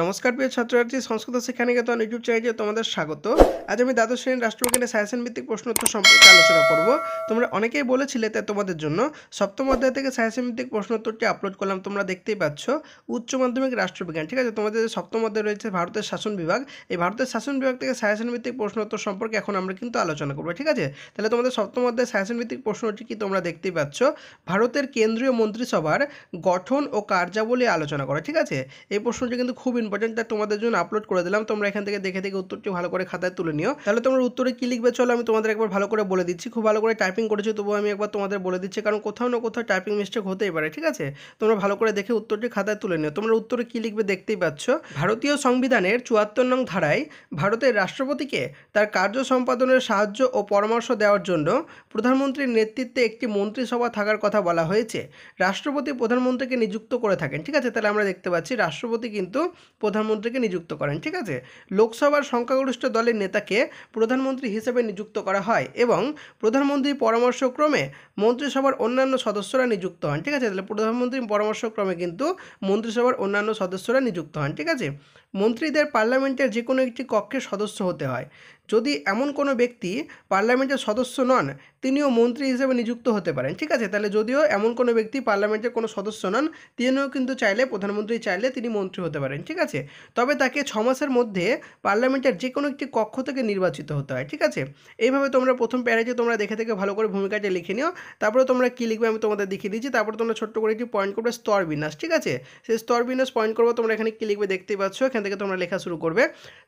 নমস্কার প্রিয় ছাত্রছাত্রী, সংস্কৃত শিক্ষা নিকেতন ইউটিউব চ্যানেলে তোমাদের স্বাগত। আজ আমি দ্বাদশ শ্রেণীর রাষ্ট্রবিজ্ঞানের সাজেশন ভিত্তিক প্রশ্ন উত্তর সম্পর্কে আলোচনা করব। তোমরা অনেকেই বলেছিলে তাই তোমাদের জন্য সপ্তম অধ্যায় থেকে সাজেশন ভিত্তিক প্রশ্ন উত্তরটি আপলোড করলাম। তোমরা দেখতেই পাচ্ছ উচ্চ মাধ্যমিক রাষ্ট্রবিজ্ঞান, ঠিক আছে। তোমাদের যে সপ্তম অধ্যায় রয়েছে ভারতের শাসন বিভাগ, এই ভারতের শাসন বিভাগ থেকে সাজেশন ভিত্তিক প্রশ্ন উত্তর সম্পর্কে এখন আমরা কিন্তু আলোচনা করবো, ঠিক আছে। তাহলে তোমাদের সপ্তম অধ্যায় সাজেশন ভিত্তিক প্রশ্নটি কি তোমরা দেখতেই পাচ্ছ, ভারতের কেন্দ্রীয় মন্ত্রিসভার গঠন ও কার্যাবলী আলোচনা করা, ঠিক আছে। এই প্রশ্নটি কিন্তু খুব ইম্পর্টেন্ট, তাই তোমাদের জন্য আপলোড করে দিলাম। তোমরা এখান থেকে দেখে উত্তরটি ভালো করে খাতায় তুলে নিও। তাহলে তোমরা উত্তরে কি লিখবে চলো আমি তোমাদের একবার ভালো করে বলে দিচ্ছি। খুব ভালো করে টাইপিং করেছি, তবুও আমি একবার তোমাদের বলে দিচ্ছি, কারণ কোথাও না কোথাও টাইপিং মিস্টেক হতেই পারে, ঠিক আছে। তোমরা ভালো করে দেখে উত্তরটি খাতায় তুলে নিও। তোমরা উত্তরে কি লিখবে দেখতেই পাচ্ছ, ভারতীয় সংবিধানের ৭৪ নং ধারায় ভারতের রাষ্ট্রপতিকে তার কার্য সম্পাদনের সাহায্য ও পরামর্শ দেওয়ার জন্য প্রধানমন্ত্রীর নেতৃত্বে একটি মন্ত্রিসভা থাকার কথা বলা হয়েছে। রাষ্ট্রপতি প্রধানমন্ত্রীকে নিযুক্ত করে থাকেন, ঠিক আছে। তাহলে আমরা দেখতে পাচ্ছি রাষ্ট্রপতি কিন্তু প্রধানমন্ত্রীকে নিযুক্ত করেন, ঠিক আছে। লোকসভার সংখ্যাগরিষ্ঠ দলের নেতাকে প্রধানমন্ত্রী হিসেবে নিযুক্ত করা হয় এবং প্রধানমন্ত্রীর পরামর্শক্রমে মন্ত্রিসভার অন্যান্য সদস্যরা নিযুক্ত হন, ঠিক আছে। তাহলে প্রধানমন্ত্রীর পরামর্শক্রমে কিন্তু মন্ত্রিসভার অন্যান্য সদস্যরা নিযুক্ত হন, ঠিক আছে। মন্ত্রীদের পার্লামেন্টের যে কোনো একটি কক্ষের সদস্য হতে হয়। যদি এমন কোনো ব্যক্তি পার্লামেন্টের সদস্য নন, তিনিও মন্ত্রী হিসেবে নিযুক্ত হতে পারেন, ঠিক আছে। তাহলে যদিও এমন কোনো ব্যক্তি পার্লামেন্টের কোনো সদস্য নন, তিনিও কিন্তু চাইলে, প্রধানমন্ত্রী চাইলে তিনি মন্ত্রী হতে পারেন, ঠিক আছে। তবে তাকে 6 মাসের মধ্যে পার্লামেন্টের যে কোনো একটি কক্ষ থেকে নির্বাচিত হতে হয়, ঠিক আছে। এইভাবে তোমরা প্রথম প্যারাতে তোমরা দেখে ভালো করে ভূমিকাটা লিখে নিও। তারপরে তোমরা কী লিখবে আমি তোমাদের দেখিয়ে দিচ্ছি। তারপরে তোমরা ছোট্ট করে একটি পয়েন্ট করবে স্তর বিন্যাস, ঠিক আছে। সেই স্তর বিন্যাস পয়েন্ট করবো। তোমরা এখানে কী লিখবে দেখতেই পাচ্ছ, এখান থেকে তোমরা লেখা শুরু করবে।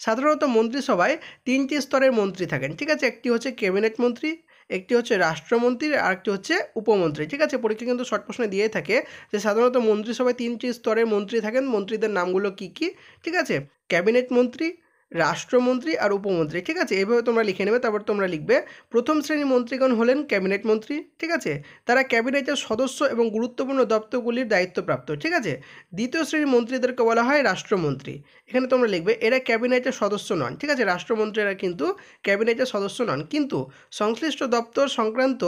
সাধারণত মন্ত্রিসভায় 3টি স্তরের মন্ত্রী থাকেন, ঠিক আছে। একটি হচ্ছে ক্যাবিনেট মন্ত্রী, একটি হচ্ছে রাষ্ট্রমন্ত্রী, আর একটি হচ্ছে উপমন্ত্রী, ঠিক আছে। পরীক্ষা কিন্তু শর্ট প্রশ্নে দিয়েই থাকে যে সাধারণত মন্ত্রিসভায় 3টি স্তরের মন্ত্রী থাকেন। মন্ত্রীদের নামগুলো কী কী, ঠিক আছে। ক্যাবিনেট মন্ত্রী, রাষ্ট্রমন্ত্রী আর উপমন্ত্রী, ঠিক আছে। এইভাবে তোমরা লিখে নেবে। তারপর তোমরা লিখবে প্রথম শ্রেণীর মন্ত্রীগণ হলেন ক্যাবিনেট মন্ত্রী, ঠিক আছে। তারা ক্যাবিনেটের সদস্য এবং গুরুত্বপূর্ণ দপ্তরগুলির দায়িত্বপ্রাপ্ত, ঠিক আছে। দ্বিতীয় শ্রেণীর মন্ত্রীদেরকে বলা হয় রাষ্ট্রমন্ত্রী। এখানে তোমরা লিখবে এরা ক্যাবিনেটের সদস্য নন, ঠিক আছে। রাষ্ট্রমন্ত্রীরা কিন্তু ক্যাবিনেটের সদস্য নন, কিন্তু সংশ্লিষ্ট দপ্তর সংক্রান্ত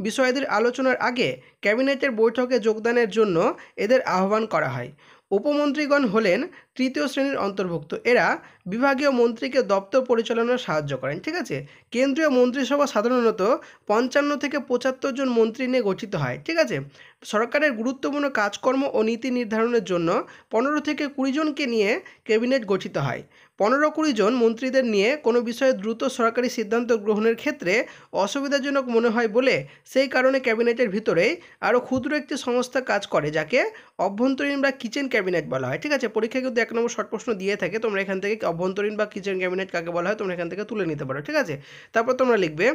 বিষয়াদির আলোচনার আগে ক্যাবিনেটের বৈঠকে যোগদানের জন্য এদের আহ্বান করা হয়। উপমন্ত্রীগণ হলেন তৃতীয় শ্রেণীর অন্তর্ভুক্ত। এরা বিভাগীয় মন্ত্রীকে দপ্তর পরিচালনায় সাহায্য করেন, ঠিক আছে। কেন্দ্রীয় মন্ত্রিসভা সাধারণত 55 থেকে 75 জন মন্ত্রী নিয়ে গঠিত হয়, ঠিক আছে। সরকারের গুরুত্বপূর্ণ কাজকর্ম ও নীতি নির্ধারণের জন্য 15 থেকে 20 জনকে নিয়ে ক্যাবিনেট গঠিত হয়। 15-20 জন মন্ত্রীদের নিয়ে কোনো বিষয়ে দ্রুত সরকারি সিদ্ধান্ত গ্রহণের ক্ষেত্রে অসুবিধাজনক মনে হয় বলে সেই কারণে ক্যাবিনেটের ভিতরেই আরও ক্ষুদ্র একটি সংস্থা কাজ করে, যাকে অভ্যন্তরীণ বা কিচেন ক্যাবিনেট বলা হয়, ঠিক আছে। পরীক্ষা কিন্তু 1 নম্বর শর্ট প্রশ্ন দিয়ে থাকে। তোমরা এখান থেকে অভ্যন্তরীণ বা কিচেন ক্যাবিনেট কাকে বলা হয় তোমরা এখান থেকে তুলে নিতে পারো, ঠিক আছে। তারপর তোমরা লিখবে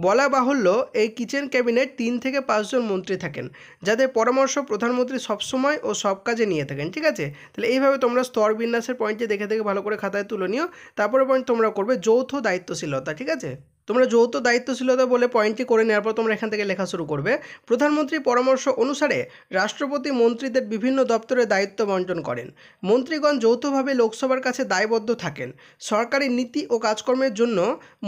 বলা বাহুল্য এই কিচেন ক্যাবিনেট 3 থেকে 5 জন মন্ত্রী থাকেন, যাদের পরামর্শ প্রধানমন্ত্রী সবসময় ও সব কাজে নিয়ে থাকেন, ঠিক আছে। তাহলে এইভাবে তোমরা স্তর বিন্যাসের পয়েন্টে দেখে ভালো করে খাতায় তুলে নিও। তারপরে পয়েন্ট তোমরা করবে যৌথ দায়িত্বশীলতা, ঠিক আছে। তোমরা যৌথ দায়িত্বশীলতা বলে পয়েন্টটি করে নেওয়ার পর তোমরা এখান থেকে লেখা শুরু করবে প্রধানমন্ত্রীর পরামর্শ অনুসারে রাষ্ট্রপতি মন্ত্রীদের বিভিন্ন দপ্তরে দায়িত্ব বন্টন করেন। মন্ত্রীগণ যৌথভাবে লোকসভার কাছে দায়বদ্ধ থাকেন। সরকারি নীতি ও কাজকর্মের জন্য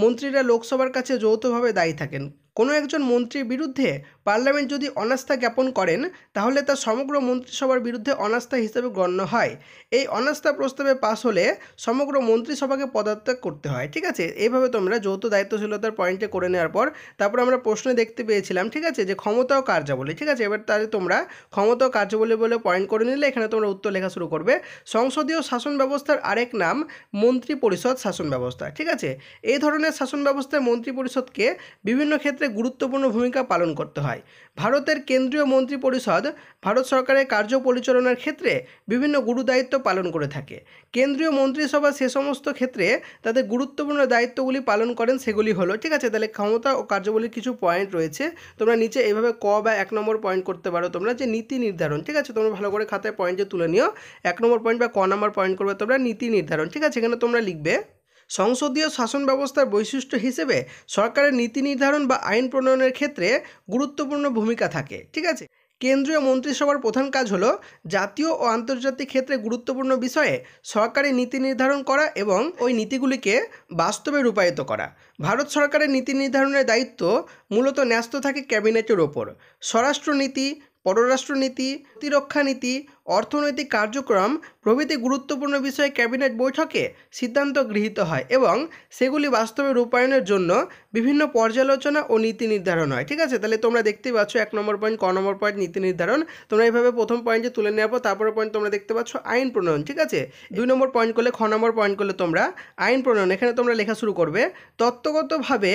মন্ত্রীরা লোকসভার কাছে যৌথভাবে দায়ী থাকেন। কোনো একজন মন্ত্রীর বিরুদ্ধে পার্লামেন্ট যদি অনাস্থা জ্ঞাপন করেন, তাহলে তা সমগ্র মন্ত্রিসভার বিরুদ্ধে অনাস্থা হিসেবে গণ্য হয়। এই অনাস্থা প্রস্তাবে পাশ হলে সমগ্র মন্ত্রিসভাকে পদত্যাগ করতে হয়, ঠিক আছে। এইভাবে তোমরা যৌথ দায়িত্বশীলতার পয়েন্টে করে নেওয়ার পর তারপর আমরা প্রশ্নে দেখতে পেয়েছিলাম, ঠিক আছে, যে ক্ষমতা ও কার্যাবলী, ঠিক আছে। এবার তাহলে তোমরা ক্ষমতা ও কার্যাবলী বলে পয়েন্ট করে নিলে এখানে তোমরা উত্তর লেখা শুরু করবে সংসদীয় শাসন ব্যবস্থার আরেক নাম মন্ত্রী পরিষদ শাসন ব্যবস্থা, ঠিক আছে। এই ধরনের শাসন ব্যবস্থায় মন্ত্রী পরিষদকে বিভিন্ন ক্ষেত্রে গুরুত্বপূর্ণ ভূমিকা পালন করতে হয়। ভারতের কেন্দ্রীয় মন্ত্রী পরিষদ ভারত সরকারের কার্য পরিচালনার ক্ষেত্রে বিভিন্ন গুরুদায়িত্ব পালন করে থাকে। কেন্দ্রীয় মন্ত্রিসভা সে সমস্ত ক্ষেত্রে তাদের গুরুত্বপূর্ণ দায়িত্বগুলি পালন করেন, সেগুলি হলো, ঠিক আছে। তাহলে ক্ষমতা ও কার্যাবলীর কিছু পয়েন্ট রয়েছে। তোমরা নিচে এইভাবে ক বা 1 নম্বর পয়েন্ট করতে পারো তোমরা, যে নীতি নির্ধারণ, ঠিক আছে। তোমরা ভালো করে খাতায় পয়েন্টে তুলে নিও। 1 নম্বর পয়েন্ট বা ক নম্বর পয়েন্ট করবে তোমরা নীতি নির্ধারণ, ঠিক আছে। এখানে তোমরা লিখবে সংসদীয় শাসন ব্যবস্থার বৈশিষ্ট্য হিসেবে সরকারের নীতি নির্ধারণ বা আইন প্রণয়নের ক্ষেত্রে গুরুত্বপূর্ণ ভূমিকা থাকে, ঠিক আছে। কেন্দ্রীয় মন্ত্রিসভার প্রধান কাজ হলো জাতীয় ও আন্তর্জাতিক ক্ষেত্রে গুরুত্বপূর্ণ বিষয়ে সরকারি নীতি নির্ধারণ করা এবং ওই নীতিগুলিকে বাস্তবে রূপায়িত করা। ভারত সরকারের নীতি নির্ধারণের দায়িত্ব মূলত ন্যস্ত থাকে ক্যাবিনেটের ওপর। স্বরাষ্ট্রনীতি, পররাষ্ট্রনীতি, প্রতিরক্ষা নীতি, অর্থনৈতিক কার্যক্রম প্রভৃতি গুরুত্বপূর্ণ বিষয়ে ক্যাবিনেট বৈঠকে সিদ্ধান্ত গৃহীত হয় এবং সেগুলি বাস্তবে রূপায়ণের জন্য বিভিন্ন পর্যালোচনা ও নীতি নির্ধারণ হয়। ঠিক আছে, তাহলে তোমরা দেখতেই পাচ্ছ 1 নম্বর পয়েন্ট, ক নম্বর পয়েন্ট নীতি নির্ধারণ। তোমরা এইভাবে প্রথম পয়েন্টে তুলে নেওয়ার পর তারপরে পয়েন্ট তোমরা দেখতে পাচ্ছ আইন প্রণয়ন। ঠিক আছে, 2 নম্বর পয়েন্ট করলে, খ নম্বর পয়েন্ট করলে তোমরা আইন প্রণয়ন। এখানে তোমরা লেখা শুরু করবে তত্ত্বগতভাবে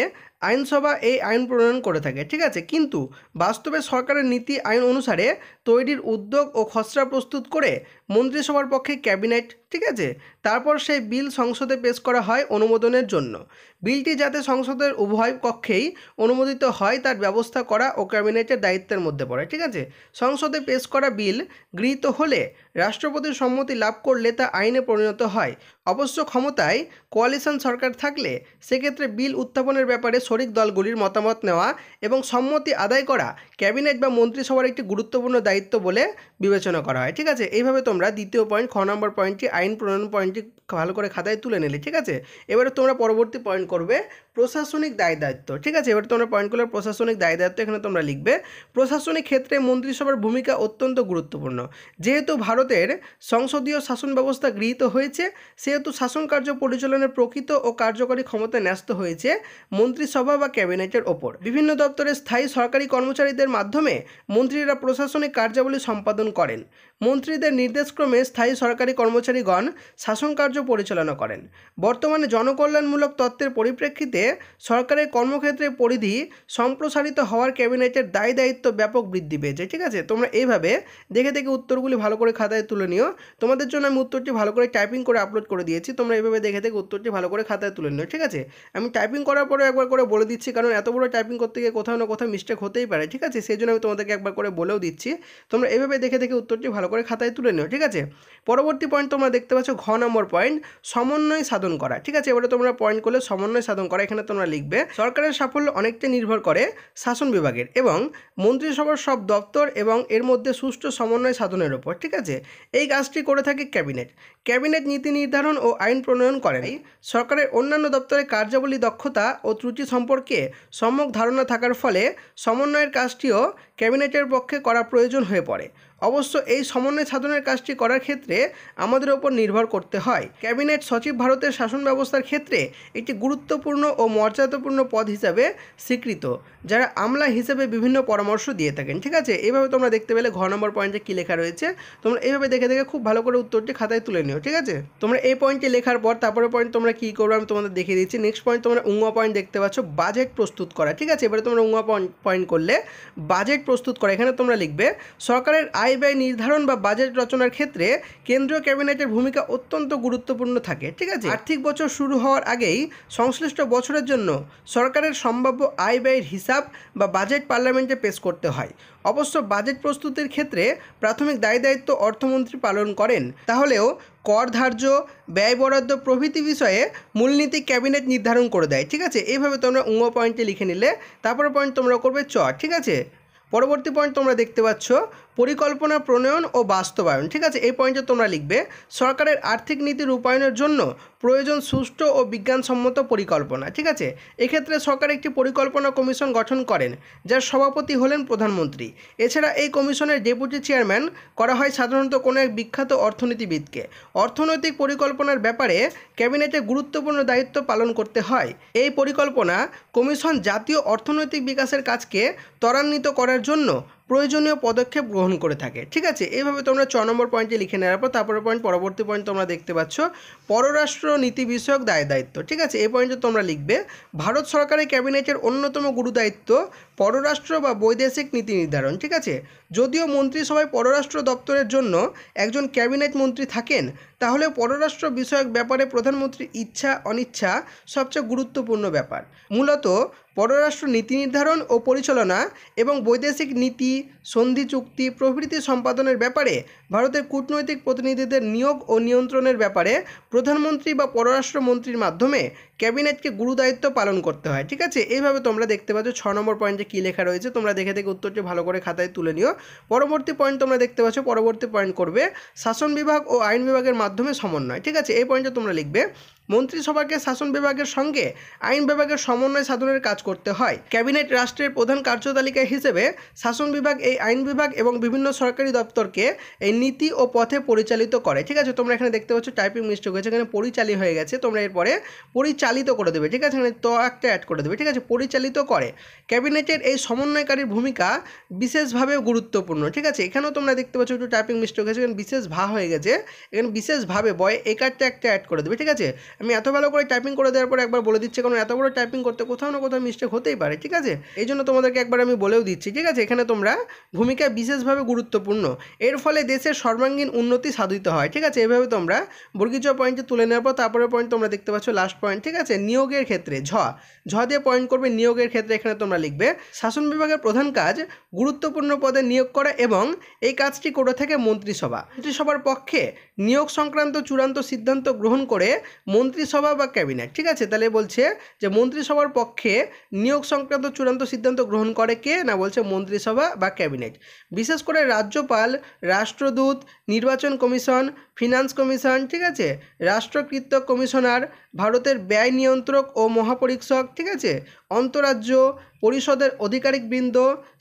আইনসভা এই আইন প্রণয়ন করে থাকে। ঠিক আছে, কিন্তু বাস্তবে সরকারের নীতি আইন অনুসারে তৈরির উদ্যোগ ও খসড়া প্রস্তুত করে মন্ত্রিসভার পক্ষে ক্যাবিনেট, ঠিক আছে, তারপর সেই বিল সংসদে পেশ করা হয় অনুমোদনের জন্য। বিলটি যাতে সংসদের উভয় কক্ষেই অনুমোদিত হয় তার ব্যবস্থা করা ও ক্যাবিনেটের দায়িত্বের মধ্যে পড়ে। ঠিক আছে, সংসদে পেশ করা বিল গৃহীত হলে রাষ্ট্রপতির সম্মতি লাভ করলে তা আইনে পরিণত হয়। অবশ্য ক্ষমতায় কোয়ালিশন সরকার থাকলে সেক্ষেত্রে বিল উত্থাপনের ব্যাপারে শরিক দলগুলির মতামত নেওয়া এবং সম্মতি আদায় করা ক্যাবিনেট বা মন্ত্রিসভার একটি গুরুত্বপূর্ণ দায়িত্ব বলে বিবেচনা করা হয়। ঠিক আছে, এইভাবে তোমরা দ্বিতীয় পয়েন্ট, খ নম্বর পয়েন্টটি আইন প্রণয়ন পয়েন্টটি ভালো করে খাতায় তুলে নিলে। ঠিক আছে, এবারে তোমরা পরবর্তী পয়েন্ট করবে প্রশাসনিক দায় দায়িত্ব। ঠিক আছে, এবারে তোমরা পয়েন্ট করলে প্রশাসনিক দায় দায়িত্ব। এখানে তোমরা লিখবে প্রশাসনিক ক্ষেত্রে মন্ত্রিসভার ভূমিকা অত্যন্ত গুরুত্বপূর্ণ। যেহেতু ভারতের সংসদীয় শাসন ব্যবস্থা গৃহীত হয়েছে সেহেতু শাসন কার্য পরিচালনার প্রকৃত ও কার্যকরী ক্ষমতা ন্যস্ত হয়েছে মন্ত্রিসভা বা ক্যাবিনেটের ওপর। বিভিন্ন দপ্তরের স্থায়ী সরকারি কর্মচারীদের মাধ্যমে মন্ত্রীরা প্রশাসনিক কার্যাবলী সম্পাদন করেন। মন্ত্রীদের নির্দেশক্রমে স্থায়ী সরকারি কর্মচারীগণ শাসন কার্য পরিচালনা করেন। বর্তমানে জনকল্যাণমূলক তত্ত্বের পরিপ্রেক্ষিতে সরকারের কর্মক্ষেত্রের পরিধি সম্প্রসারিত হওয়ার ক্যাবিনেটের দায় দায়িত্ব ব্যাপক বৃদ্ধি পেয়েছে। ঠিক আছে, তোমরা এইভাবে দেখে দেখে উত্তরগুলি ভালো করে খাতায় তুলে নিও। তোমাদের জন্য আমি উত্তরটি ভালো করে টাইপিং করে আপলোড করে দিয়েছি, তোমরা এইভাবে দেখে দেখে উত্তরটি ভালো করে খাতায় তুলে নিও। ঠিক আছে, আমি টাইপিং করার পরে একবার করে বলে দিচ্ছি, কারণ এত বড় টাইপিং করতে গিয়ে কোথাও না কোথাও মিস্টেক হতেই পারে। ঠিক আছে, সেই জন্য আমি তোমাদেরকে একবার করে বলেও দিচ্ছি, তোমরা এইভাবে দেখে দেখে উত্তরটি ভালো করে খাতায় তুলে নিও। ঠিক আছে, পরবর্তী পয়েন্ট তোমরা দেখতে পাচ্ছ ঘ নম্বর পয়েন্ট, সমন্বয় সাধন করা। ঠিক আছে, এবারে তোমরা পয়েন্ট করলে সমন্বয় সাধন করা। এখানে তোমরা লিখবে সরকারের সাফল্য অনেকটা নির্ভর করে শাসন বিভাগের এবং মন্ত্রিসভার সব দপ্তর এবং এর মধ্যে সুষ্ঠু সমন্বয় সাধনের উপর। ঠিক আছে, এই কাজটি করে থাকে ক্যাবিনেট। ক্যাবিনেট নীতি নির্ধারণ ও আইন প্রণয়ন করেন। সরকারের অন্যান্য দপ্তরের কার্যাবলী, দক্ষতা ও ত্রুটি সম্পর্কে সম্যক ধারণা থাকার ফলে সমন্বয়ের কাজটিও ক্যাবিনেটের পক্ষে করা প্রয়োজন হয়ে পড়ে। অবশ্য এই সমন্বয় সাধনের কাজটি করার ক্ষেত্রে আমাদের ওপর নির্ভর করতে হয়। ক্যাবিনেট সচিব ভারতের শাসন ব্যবস্থার ক্ষেত্রে একটি গুরুত্বপূর্ণ ও মর্যাদাপূর্ণ পদ হিসাবে স্বীকৃত, যারা আমলা হিসেবে বিভিন্ন পরামর্শ দিয়ে থাকেন। ঠিক আছে, এইভাবে তোমরা দেখতে পেলে ঘ নম্বর পয়েন্টে কী লেখা রয়েছে, তোমরা এইভাবে দেখে দেখে খুব ভালো করে উত্তরটি খাতায় তুলে নিও। ঠিক আছে, তোমরা এই পয়েন্টটি লেখার পর তারপরে পয়েন্ট তোমরা কী করবে আমি তোমাদের দেখিয়ে দিচ্ছি। নেক্সট পয়েন্ট তোমরা উঙ্গা পয়েন্ট দেখতে পাচ্ছ, বাজেট প্রস্তুত করা। ঠিক আছে, এবারে তোমরা উঙ্গা পয়েন্ট করলে বাজেট প্রস্তুত করা। এখানে তোমরা লিখবে সরকারের আয় ব্যয় নির্ধারণ বা বাজেট রচনার ক্ষেত্রে কেন্দ্রীয় ক্যাবিনেটের ভূমিকা অত্যন্ত গুরুত্বপূর্ণ থাকে। ঠিক আছে, আর্থিক বছর শুরু হওয়ার আগেই সংশ্লিষ্ট বছরের জন্য সরকারের সম্ভাব্য আয় ব্যয়ের হিসাব বা বাজেট পার্লামেন্টে পেশ করতে হয়। অবশ্য বাজেট প্রস্তুতির ক্ষেত্রে প্রাথমিক দায় দায়িত্ব অর্থমন্ত্রী পালন করেন, তাহলেও কর ধার্য, ব্যয় বরাদ্দ প্রভৃতি বিষয়ে মূলনীতি ক্যাবিনেট নির্ধারণ করে দেয়। ঠিক আছে, এইভাবে তোমরা উঙ্গ পয়েন্টে লিখে নিলে তারপরে পয়েন্ট তোমরা করবে চ। ঠিক আছে, পরবর্তী পয়েন্ট তোমরা দেখতে পাচ্ছ পরিকল্পনা প্রণয়ন ও বাস্তবায়ন। ঠিক আছে, এই পয়েন্টে তোমরা লিখবে সরকারের আর্থিক নীতি রূপায়ণের জন্য প্রয়োজন সুষ্ঠু ও বিজ্ঞানসম্মত পরিকল্পনা। ঠিক আছে, এক্ষেত্রে সরকার একটি পরিকল্পনা কমিশন গঠন করেন, যার সভাপতি হলেন প্রধানমন্ত্রী। এছাড়া এই কমিশনের ডেপুটি চেয়ারম্যান করা হয় সাধারণত কোনো এক বিখ্যাত অর্থনীতিবিদকে। অর্থনৈতিক পরিকল্পনার ব্যাপারে ক্যাবিনেটে গুরুত্বপূর্ণ দায়িত্ব পালন করতে হয়। এই পরিকল্পনা কমিশন জাতীয় অর্থনৈতিক বিকাশের কাজকে ত্বরান্বিত করার জন্য প্রয়োজনীয় পদক্ষেপ গ্রহণ করে থাকে। ঠিক আছে, এইভাবে তোমরা চ নম্বর পয়েন্টে লিখে নেওয়ার পর তারপরে পরবর্তী পয়েন্ট তোমরা দেখতে পাচ্ছ পররাষ্ট্র নীতি বিষয়ক দায় দায়িত্ব। ঠিক আছে, এই পয়েন্টে তোমরা লিখবে ভারত সরকারের ক্যাবিনেটের অন্যতম গুরুদায়িত্ব পররাষ্ট্র বা বৈদেশিক নীতি নির্ধারণ। ঠিক আছে, যদিও মন্ত্রিসভায় পররাষ্ট্র দপ্তরের জন্য একজন ক্যাবিনেট মন্ত্রী থাকেন, তাহলে পররাষ্ট্র বিষয়ক ব্যাপারে প্রধানমন্ত্রীর ইচ্ছা অনিচ্ছা সবচেয়ে গুরুত্বপূর্ণ ব্যাপার। মূলত পররাষ্ট্র নীতি নির্ধারণ ও পরিচালনা এবং বৈদেশিক নীতি, সন্ধি চুক্তি প্রভৃতি সম্পাদনের ব্যাপারে ভারতের কূটনৈতিক প্রতিনিধিদের নিয়োগ ও নিয়ন্ত্রণের ব্যাপারে প্রধানমন্ত্রী বা পররাষ্ট্রমন্ত্রীর মাধ্যমে ক্যাবিনেটকে গুরুদায়িত্ব পালন করতে হয়। ঠিক আছে, এইভাবে তোমরা দেখতে পাচ্ছ ছ নম্বর পয়েন্টে কী লেখা রয়েছে, তোমরা দেখে দেখে উত্তরটি ভালো করে খাতায় তুলে নিও। পরবর্তী পয়েন্ট তোমরা দেখতে পাচ্ছ, পরবর্তী পয়েন্ট করবে শাসন বিভাগ ও আইন বিভাগের মাধ্যমে সমন্বয়। ঠিক আছে, এই পয়েন্টে তোমরা লিখবে মন্ত্রিসভাকে শাসন বিভাগের সঙ্গে আইন বিভাগের সমন্বয় সাধনের কাজ করতে হয়। ক্যাবিনেট রাষ্ট্রের প্রধান কার্যতালিকা হিসেবে শাসন বিভাগ এই আইন বিভাগ এবং বিভিন্ন সরকারি দপ্তরকে এই নীতি ও পথে পরিচালিত করে। ঠিক আছে, তোমরা এখানে দেখতে পাচ্ছ টাইপিং মিস্টেক হয়েছে, এখানে পরিচালিত হয়ে গেছে, তোমরা এরপরে পরিচালিত করে দেবে। ঠিক আছে, এখানে তো একটা অ্যাড করে দেবে। ঠিক আছে, পরিচালিত করে। ক্যাবিনেটের এই সমন্বয়কারীর ভূমিকা বিশেষভাবে গুরুত্বপূর্ণ। ঠিক আছে, এখানেও তোমরা দেখতে পাচ্ছ একটু টাইপিং মিস্টেক হয়েছে, এখানে বিশেষ ভা হয়ে গেছে, এখানে বিশেষভাবে বয় একারটা একটা অ্যাড করে দেবে। ঠিক আছে, আমি এত ভালো করে টাইপিং করে দেওয়ার পরে একবার বলে দিচ্ছি, কারণ এত বড় টাইপিং করতে কোথাও না কোথাও মিস্টেক হতেই পারে। ঠিক আছে, এই জন্য তোমাদেরকে একবার আমি বলেও দিচ্ছি। ঠিক আছে, এখানে তোমরা ভূমিকা বিশেষভাবে গুরুত্বপূর্ণ, এর ফলে দেশের সর্বাঙ্গীন উন্নতি সাধিত হয়। ঠিক আছে, এভাবে তোমরা বর্গীয় পয়েন্টে তুলে নেওয়ার পর তারপরে পয়েন্ট তোমরা দেখতে পাচ্ছ লাস্ট পয়েন্ট। ঠিক আছে, নিয়োগের ক্ষেত্রে ঝ দিয়ে পয়েন্ট করবে। নিয়োগের ক্ষেত্রে এখানে তোমরা লিখবে শাসন বিভাগের প্রধান কাজ গুরুত্বপূর্ণ পদে নিয়োগ করা এবং এই কাজটি করে থাকে মন্ত্রিসভা। মন্ত্রিসভার পক্ষে নিয়োগ সংক্রান্ত চূড়ান্ত সিদ্ধান্ত গ্রহণ করে মন্ত্রিসভা বা ক্যাবিনেট। ঠিক আছে, তাহলে বলছে যে মন্ত্রিসভার পক্ষে নিয়োগ সংক্রান্ত চূড়ান্ত সিদ্ধান্ত গ্রহণ করে কে না, বলছে মন্ত্রিসভা বা ক্যাবিনেট। বিশেষ করে রাজ্যপাল, রাষ্ট্রদূত, নির্বাচন কমিশন, ফিনান্স কমিশন, ঠিক আছে, রাষ্ট্রকৃত কমিশনার, ভারতের ব্যয় নিয়ন্ত্রক ও মহাপরীক্ষক, ঠিক আছে, অন্তরাজ্য পরিষদের আধিকারিকবৃন্দ,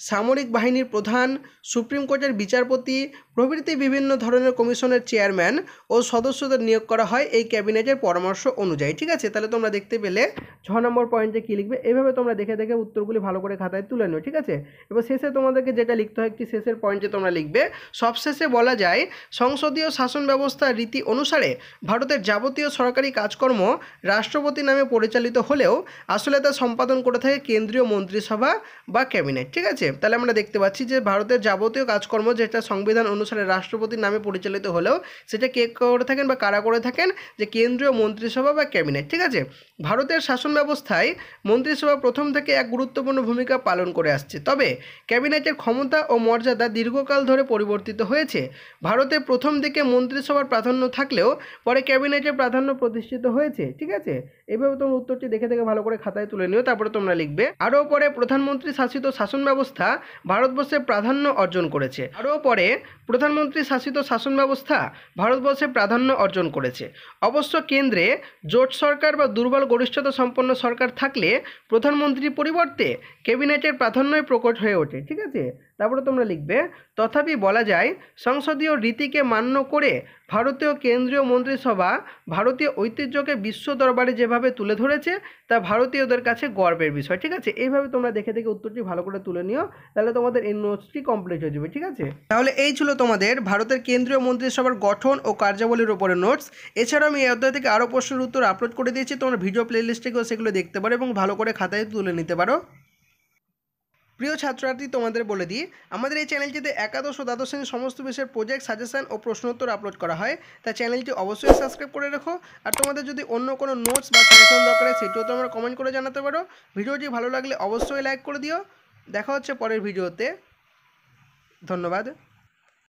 সামরিক বাহিনীর প্রধান, সুপ্রিম কোর্টের বিচারপতি প্রভৃতি বিভিন্ন ধরনের কমিশনের চেয়ারম্যান ও সদস্যদের নিয়োগ করা হয় এই ক্যাবিনেটের পরামর্শ অনুযায়ী। ঠিক আছে, তাহলে তোমরা দেখতে পেলে 6 নম্বর পয়েন্টে কী লিখবে, এভাবে তোমরা দেখে দেখে উত্তরগুলি ভালো করে খাতায় তুলে নিও। ঠিক আছে, এবার শেষে তোমাদেরকে যেটা লিখতে হয়, একটি শেষের পয়েন্টে তোমরা লিখবে সবশেষে বলা যায় সংসদীয় শাসন ব্যবস্থার রীতি অনুসারে ভারতের যাবতীয় সরকারি কাজকর্ম রাষ্ট্রপতি নামে পরিচালিত হলেও আসলে তা সম্পাদন করে থাকে কেন্দ্রীয় মন্ত্রিসভা বা ক্যাবিনেট। ঠিক আছে, তাহলে আমরা দেখতে পাচ্ছি যে ভারতের যাবতীয় কাজকর্ম যেটা সংবিধান অনুসারে রাষ্ট্রপতির নামে পরিচালিত হলেও সেটা কে করে থাকেন বা কারা করে থাকেন, যে কেন্দ্রীয় মন্ত্রিসভা বা ক্যাবিনেট। ঠিক আছে, ভারতের শাসন ব্যবস্থায় মন্ত্রিসভা প্রথম থেকে এক গুরুত্বপূর্ণ ভূমিকা পালন করে আসছে, তবে ক্যাবিনেটের ক্ষমতা ও মর্যাদা দীর্ঘকাল ধরে পরিবর্তিত হয়েছে। ভারতে প্রথম দিকে মন্ত্রিসভার প্রাধান্য থাকলেও পরে ক্যাবিনেটের প্রাধান্য প্রতিষ্ঠিত হয়েছে। ঠিক আছে, এইভাবে তোমরা উত্তরটি দেখে দেখে ভালো করে খাতায় তুলে নিও। তারপরে তোমরা লিখবে আরও পরে প্রধানমন্ত্রী শাসিত শাসন ব্যবস্থা ভারতবর্ষে প্রাধান্য অর্জন করেছে। আরও পরে প্রধানমন্ত্রী শাসিত শাসন ব্যবস্থা ভারতবর্ষে প্রাধান্য অর্জন করেছে। অবশ্য কেন্দ্রে জোট সরকার বা দুর্বল গরিষ্ঠতা সম্পন্ন সরকার থাকলে প্রধানমন্ত্রীর পরিবর্তে ক্যাবিনেটের প্রাধান্যই প্রকট হয়ে ওঠে। ঠিক আছে, তারপরে তোমরা লিখবে তথাপি বলা যায় সংসদীয় রীতিকে মান্য করে ভারতীয় কেন্দ্রীয় মন্ত্রিসভা ভারতীয় ঐতিহ্যকে বিশ্ব দরবারে যেভাবে তুলে ধরেছে তা ভারতীয়দের কাছে গর্বের বিষয়। ঠিক আছে, এইভাবে তোমরা দেখে দেখে উত্তরটি ভালো করে তুলে নিও, তাহলে তোমাদের এই নোটসটি কমপ্লিট হয়ে যাবে। ঠিক আছে, তাহলে এই ছিল তোমাদের ভারতের কেন্দ্রীয় মন্ত্রিসভার গঠন ও কার্যাবলীর উপরে নোটস। এছাড়াও আমি এই অধ্যায় থেকে আরও প্রশ্নের উত্তর আপলোড করে দিয়েছি, তোমরা ভিডিও প্লেলিস্টে গিয়ে সেগুলো দেখতে পারো এবং ভালো করে খাতায় তুলে নিতে পারো। প্রিয় ছাত্রছাত্রী, তোমাদের বলে দিই আমাদের এই চ্যানেলটিতে একাদশ ও দ্বাদশ শ্রেণীর সমস্ত বিষয়ের প্রজেক্ট, সাজেশন ও প্রশ্নোত্তর আপলোড করা হয়, তাই চ্যানেলটি অবশ্যই সাবস্ক্রাইব করে রাখো। আর তোমাদের যদি অন্য কোনো নোটস বা সাজেশন দরকার হয় সেটিও তোমরা কমেন্ট করে জানাতে পারো। ভিডিওটি ভালো লাগলে অবশ্যই লাইক করে দিও। দেখা হচ্ছে পরের ভিডিওতে। ধন্যবাদ।